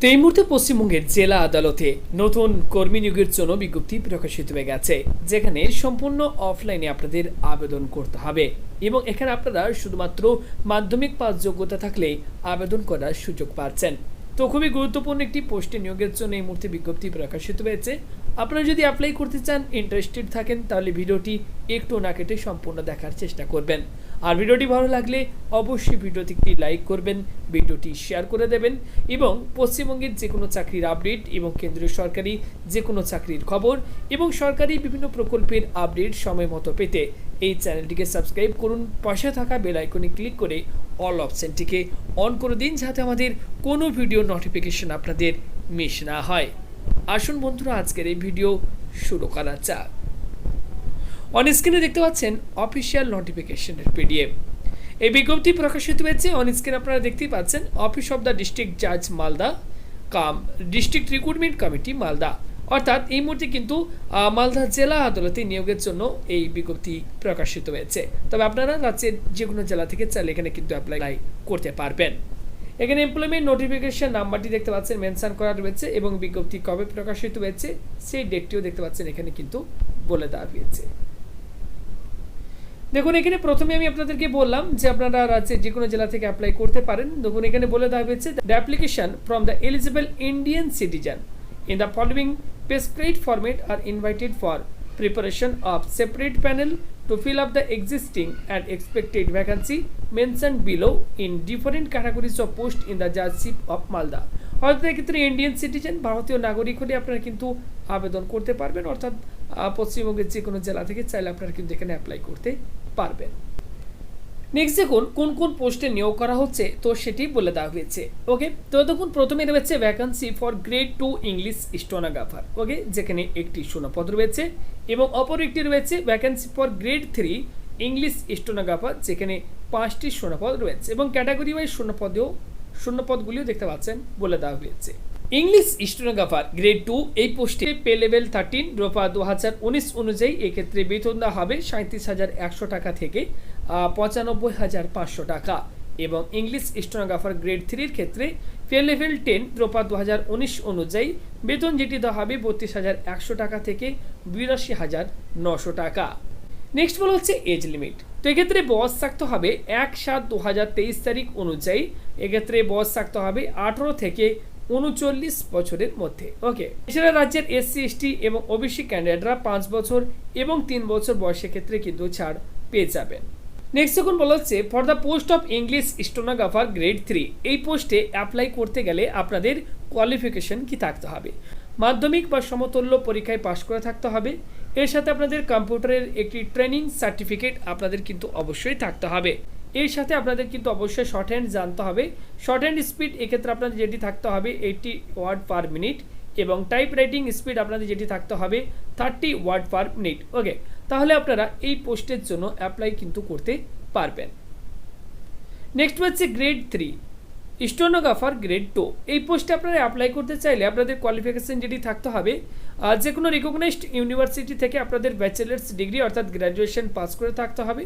তো এই মুহূর্তে পশ্চিমবঙ্গের জেলা আদালতে নতুন কর্মী নিয়োগের জন্য বিজ্ঞপ্তি প্রকাশিত হয়ে গেছে, যেখানে সম্পূর্ণ অফলাইনে আপনাদের আবেদন করতে হবে এবং এখানে আপনারা শুধুমাত্র মাধ্যমিক পাস যোগ্যতা থাকলে আবেদন করার সুযোগ পাচ্ছেন। তো খুবই গুরুত্বপূর্ণ একটি পোস্টে নিয়োগের জন্য এই মুহূর্তে বিজ্ঞপ্তি প্রকাশিত হয়েছে। আপনারা যদি অ্যাপ্লাই করতে চান, ইন্টারেস্টেড থাকেন, তাহলে ভিডিওটি একটু না কেটে সম্পূর্ণ দেখার চেষ্টা করবেন। আর ভিডিওটি ভালো লাগলে অবশ্যই ভিডিওতে একটি লাইক করবেন, ভিডিওটি শেয়ার করে দেবেন এবং পশ্চিমবঙ্গের যে কোনো চাকরির আপডেট এবং কেন্দ্রীয় সরকারি যে কোনো চাকরির খবর এবং সরকারি বিভিন্ন প্রকল্পের আপডেট সময় মতো পেতে এই চ্যানেলটিকে সাবস্ক্রাইব করুন। পাশে থাকা বেল আইকনে ক্লিক করে অল অপশনটিকে অন করে দিন, যাতে আমাদের কোনো ভিডিও নোটিফিকেশন আপনাদের মিস না হয়। আসুন বন্ধুরা, আজকের এই ভিডিও শুরু করা যাক। অন স্ক্রিনে দেখতে পাচ্ছেন অফিসিয়াল নোটিফিকেশনের পিডিএফ। এই বিজ্ঞপ্তি প্রকাশিত হয়েছে। অন স্ক্রিনে আপনারা দেখতেই পাচ্ছেন অফিস অফ দ্য ডিস্ট্রিক্ট জাজ মালদা কাম ডিস্ট্রিক্ট রিক্রুটমেন্ট কমিটি মালদা, অর্থাৎ এই মুহূর্তে কিন্তু মালদা জেলা আদালতে নিয়োগের জন্য এই বিজ্ঞপ্তি প্রকাশিত হয়েছে। তবে আপনারা রাজ্যের যে কোনো জেলা থেকে চাইলে এখানে কিন্তু অ্যাপ্লাই করতে পারবেন। এখানে এমপ্লয়মেন্ট নোটিফিকেশন নাম্বারটি দেখতে পাচ্ছেন মেনশন করা রয়েছে এবং বিজ্ঞপ্তি কবে প্রকাশিত হয়েছে সেই ডেটটিও দেখতে পাচ্ছেন এখানে কিন্তু বলে দেওয়া হয়েছে। দেখুন, এখানে প্রথমে আমি আপনাদেরকে বললাম যে আপনারা রাজ্যের যে কোনো জেলা থেকে অ্যাপ্লাই করতে পারেন। দেখুন, এখানে বলে দেওয়া হয়েছে the application from the eligible Indian citizen in the following prescribed format are invited for preparation of separate panel to fill up the existing and expected vacancy mentioned below in different categories of post in the judgeship of Malda। অর্থাৎ এক্ষেত্রে Indian citizen, ভারতীয় নাগরিক হলে আপনারা কিন্তু আবেদন করতে পারবেন, অর্থাৎ পশ্চিমবঙ্গের যে কোনো জেলা থেকে চাইলে আপনারা কিন্তু এখানে অ্যাপ্লাই করতে পারবেন। নেক্সট দেখুন কোন কোন পোস্টে নিয়োগ করা হচ্ছে, তো সেটি বলে দেওয়া হয়েছে। ওকে, তো দেখুন প্রথমে রয়েছে vacancy for grade 2 English stenographer, okay, যেখানে একটি শূন্যপদ রয়েছে এবং অপর একটি রয়েছে vacancy for grade 3 English stenographer, যেখানে 5টি শূন্যপদ রয়েছে এবং ক্যাটাগরি ওয়াইজ শূন্যপদগুলিও দেখতে পাচ্ছেন বলে দেওয়া হয়েছে। ইংলিশ স্টেনোগ্রাফার গ্রেড 2 এই পোস্টে পে লেভেল 13 রোপা 2019 অনুযায়ী এক্ষেত্রে বেতন দেওয়া হবে 37,100 টাকা থেকে 95,500 টাকা এবং ইংলিশ স্টেনোগ্রাফার গ্রেড 3 এর ক্ষেত্রে পে লেভেল 10 রোপা 2019 অনুযায়ী বেতন যেটি দেওয়া হবে 32,100 টাকা থেকে 82,900 টাকা। নেক্সট বলা হচ্ছে এজ লিমিট। তো এক্ষেত্রে বয়স থাকতে হবে 1/7/2023 তারিখ অনুযায়ী এক্ষেত্রে বয়স থাকতে হবে 18 থেকে 39 বছরের মধ্যে। ওকে, এছাড়া রাজ্যের SC ST এবং OBC ক্যান্ডিডেটরা 5 বছর এবং 3 বছর বয়সের ক্ষেত্রে কিন্তু ছাড় পেয়ে যাবেন। নেক্সট এখন বলা হচ্ছে for the post of English stenographer grade 3 এই পোস্টে অ্যাপ্লাই করতে গেলে আপনাদের কোয়ালিফিকেশন কি থাকতে হবে? মাধ্যমিক বা সমতুল্য পরীক্ষায় পাশ করে থাকতে হবে। এর সাথে আপনাদের কম্পিউটারের একটি ট্রেনিং সার্টিফিকেট আপনাদের কিন্তু অবশ্যই থাকতে হবে। এর সাথে আপনাদের কিন্তু অবশ্যই শর্ট হ্যান্ড জানতে হবে। শর্ট হ্যান্ড স্পিড এক্ষেত্রে আপনাদের যেটি থাকতে হবে 80 ওয়ার্ড পার মিনিট এবং টাইপ রাইটিং স্পিড আপনাদের যেটি থাকতে হবে 30 ওয়ার্ড পার মিনিট। ওকে, তাহলে আপনারা এই পোস্টের জন্য অ্যাপ্লাই কিন্তু করতে পারবেন। নেক্সট হচ্ছে গ্রেড 3 স্টেনোগ্রাফার গ্রেড 2 এই পোস্টে আপনারা অ্যাপ্লাই করতে চাইলে আপনাদের কোয়ালিফিকেশন যেটি থাকতে হবে যে কোনো রিকগনাইজড ইউনিভার্সিটি থেকে আপনাদের ব্যাচেলার্স ডিগ্রি অর্থাৎ গ্র্যাজুয়েশন পাস করে থাকতে হবে।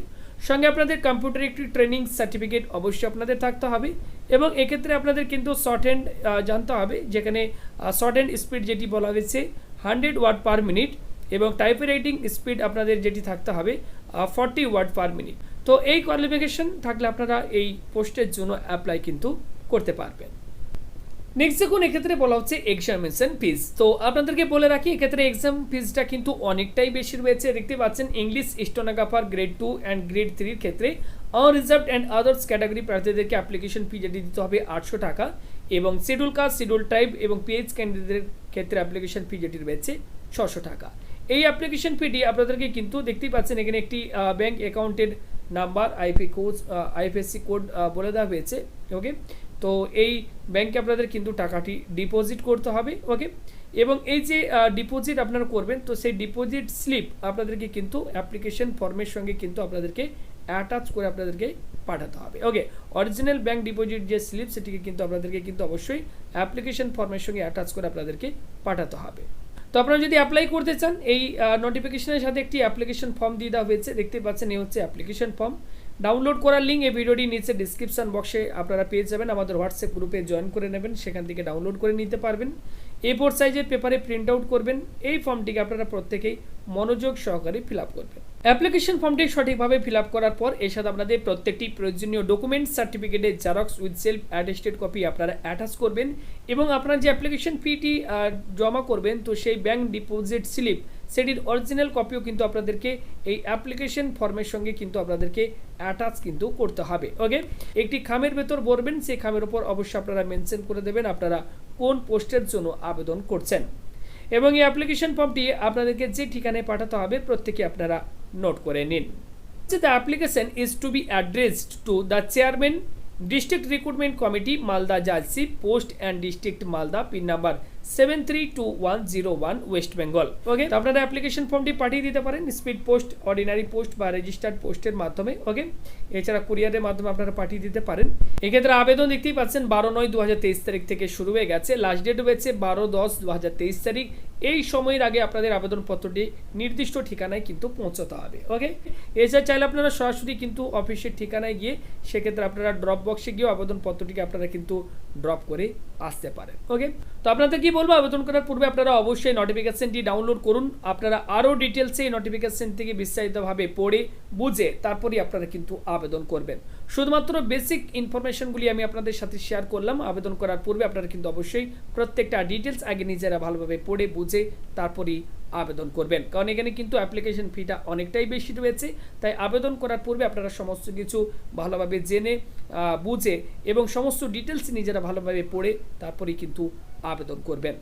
সঙ্গে আপনাদের কম্পিউটার একটি ট্রেনিং সার্টিফিকেট অবশ্যই আপনাদের থাকতে হবে এবং এক্ষেত্রে আপনাদের কিন্তু শর্ট হ্যান্ড জানতে হবে, যেখানে শর্ট হ্যান্ড স্পিড যেটি বলা হয়েছে 100 ওয়ার্ড পার মিনিট এবং টাইপ রাইটিং স্পিড আপনাদের যেটি থাকতে হবে 40 ওয়ার্ড পার মিনিট। তো এই কোয়ালিফিকেশন থাকলে আপনারা এই পোস্টের জন্য অ্যাপ্লাই কিন্তু করতে পারবেন। নেক্সট দেখুন, এক্ষেত্রে বলা হচ্ছে এক্সামিনেশন ফিজ। তো আপনাদেরকে বলে রাখি এক্ষেত্রে এক্সাম ফিজটা কিন্তু অনেকটাই বেশি রয়েছে। দেখতে পাচ্ছেন English stenographer grade 2 and grade 3 এর ক্ষেত্রে আনরিজার্ভড অ্যান্ড আদার্স ক্যাটাগরি প্রার্থীদেরকে অ্যাপ্লিকেশন ফি যেটি দিতে হবে 800 টাকা এবং শিডিউল কাস্ট, শিডিউল ট্রাইব এবং PH ক্যান্ডিডেটদের ক্ষেত্রে অ্যাপ্লিকেশন ফি যেটি রয়েছে 600 টাকা। এই অ্যাপ্লিকেশন ফিটি আপনাদেরকে কিন্তু দেখতেই পাচ্ছেন এখানে একটি ব্যাংক অ্যাকাউন্টের নাম্বার IFSC কোড বলে দেওয়া হয়েছে। ওকে, তো এই ব্যাংকে আপনাদের কিন্তু টাকাটি ডিপোজিট করতে হবে। ওকে, এবং এই যে ডিপোজিট আপনারা করবেন তো সেই ডিপোজিট স্লিপ আপনাদেরকে কিন্তু অ্যাপ্লিকেশন ফর্মের সঙ্গে কিন্তু আপনাদেরকে অ্যাটাচ করে আপনাদেরকে পাঠাতে হবে। ওকে, অরিজিনাল ব্যাংক ডিপোজিট যে স্লিপ সেটিকে কিন্তু আপনাদেরকে কিন্তু অবশ্যই অ্যাপ্লিকেশন ফর্মের সঙ্গে অ্যাটাচ করে আপনাদেরকে পাঠাতে হবে। তো আপনারা যদি অ্যাপ্লাই করতে চান এই নোটিফিকেশনের সাথে একটি অ্যাপ্লিকেশন ফর্ম দিয়ে দেওয়া হয়েছে। দেখতে পাচ্ছেন এই হচ্ছে অ্যাপ্লিকেশন ফর্ম। ডাউনলোড করার লিঙ্ক এই ভিডিওটি নিচে ডিসক্রিপশন বক্সে আপনারা পেয়ে যাবেন। আমাদের হোয়াটসঅ্যাপ গ্রুপে জয়েন করে নেবেন, সেখান থেকে ডাউনলোড করে নিতে পারবেন। A4 সাইজের পেপারে প্রিন্ট আউট করবেন। এই ফর্মটিকে আপনারা প্রত্যেকেই মনোযোগ সহকারে ফিল আপ করবেন। অ্যাপ্লিকেশন ফর্মটি সঠিকভাবে ফিল আপ করার পর এর সাথে আপনাদের প্রত্যেকটি প্রয়োজনীয় ডকুমেন্ট সার্টিফিকেটের xerox with self attested copy আপনারা অ্যাটাচ করবেন এবং আপনার যে অ্যাপ্লিকেশন ফিটি জমা করবেন তো সেই ব্যাংক ডিপোজিট স্লিপ সেটির অরিজিনাল কপিও কিন্তু আপনাদেরকে এই অ্যাপ্লিকেশন ফর্মের সঙ্গে কিন্তু আপনাদেরকে অ্যাটাচ কিন্তু করতে হবে। ওকে, একটি খামের ভেতর ভরবেন, সেই খামের উপর অবশ্যই আপনারা মেনশন করে দেবেন আপনারা কোন পোস্টের জন্য আবেদন করছেন এবং এই অ্যাপ্লিকেশন ফর্মটি আপনাদেরকে যে ঠিকানায় পাঠাতে হবে প্রত্যেকে আপনারা নোট করে নিন। The application is to be addressed to the chairman, District Recruitment Committee, Malda Jalsi, Post and District Malda, pin number 732101 West Bengal. Okay, তো আপনারা অ্যাপ্লিকেশন ফর্মটি পাঠিয়ে দিতে পারেন স্পিড পোস্ট, অর্ডিনারি পোস্ট বা রেজিস্টার্ড পোস্টের মাধ্যমে। ওকে, এছাড়া কুরিয়ারের মাধ্যমে আপনারা পাঠিয়ে দিতে পারেন। এক্ষেত্রে আবেদন দেখতেই পাচ্ছেন 12/9/2023 তারিখ থেকে শুরু হয়ে গেছে। লাস্ট ডেট হয়েছে 12/10/2023 তারিখ। এই সময়ের আগে আপনাদের আবেদনপত্রটি নির্দিষ্ট ঠিকানায় কিন্তু পৌঁছতে হবে। ওকে, এছাড়া চাইলে আপনারা সরাসরি কিন্তু অফিসের ঠিকানায় গিয়ে সেক্ষেত্রে আপনারা ড্রপ বক্সে গিয়ে আবেদনপত্রটিকে আপনারা কিন্তু ড্রপ করে আসতে পারেন। ওকে, তো আপনাদের কি বলবো, আবেদন করার পূর্বে আপনারা অবশ্যই নোটিফিকেশনটি ডাউনলোড করুন। আপনারা আরও ডিটেলসে এই নোটিফিকেশন থেকে বিস্তারিতভাবে পড়ে বুঝে তারপরেই আপনারা কিন্তু আবেদন করবেন। শুধুমাত্র বেসিক ইনফরমেশনগুলি আমি আপনাদের সাথে শেয়ার করলাম। আবেদন করার পূর্বে আপনারা কিন্তু অবশ্যই প্রত্যেকটা ডিটেলস আগে নিজেরা ভালোভাবে পড়ে বুঝে তারপরেই আবেদন করবেন, কারণ এখানে কিন্তু অ্যাপ্লিকেশন ফিটা অনেকটাই বেশি রয়েছে। তাই আবেদন করার পূর্বে আপনারা সমস্ত কিছু ভালোভাবে জেনে বুঝে এবং সমস্ত ডিটেলস নিজেরা ভালোভাবে পড়ে তারপরেই কিন্তু আবেদন করবেন।